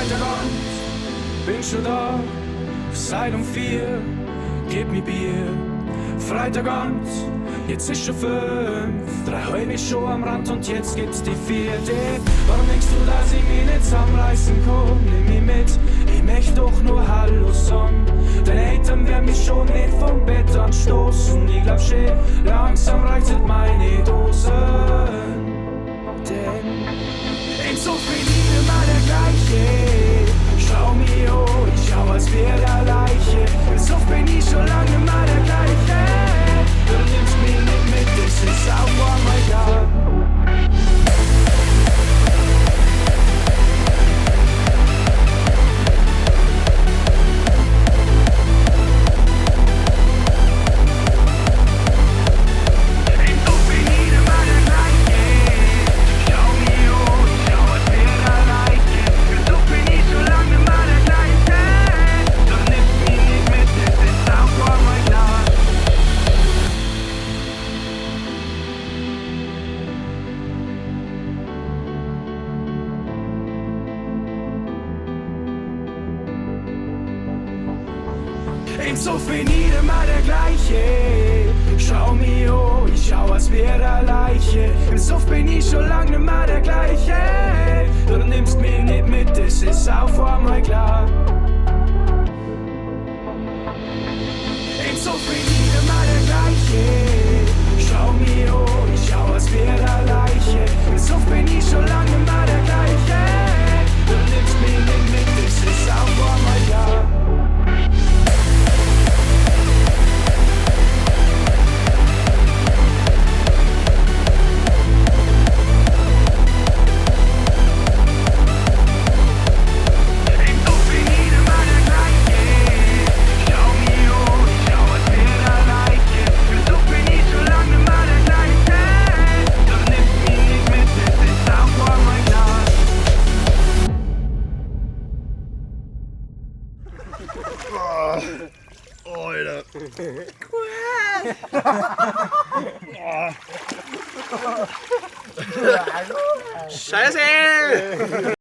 Freitagabend, bin schon da, seit um 4, gib mir Bier. Freitagabend, jetzt ist schon 5, 3 halb ist schon am Rand und jetzt gibt's die 4. Warum denkst du, dass ich mich nicht zusammenreißen kann? Nimm mich mit, ich möchte doch nur Hallo sagen. Deine Eltern werden mich schon nicht vom Bett anstoßen. Ich glaub schon, langsam reicht meine Dosen. Denn im Suff bin ich immer der gleiche. Schau mir an, ich schau, als wär der Leiche. Im Suff bin ich schon lange immer der gleiche. Du nimmst mich nicht mit, das ist auch einmal klar. Im Suff bin ich immer der gleiche. Schau mir an, ich schau, als wär der Leiche. Im Suff bin ich schon lange nicht mehr der gleiche. Du nimmst mich nicht mit, das ist auch einmal klar. Im Suff bin ich immer der gleiche. Schau mir an, ich schau, als wär der Leiche. Im Suff bin ich schon lange nicht mehr der gleiche. Du nimmst mich nicht mit, das ist auch einmal klar. Alter. Scheiße!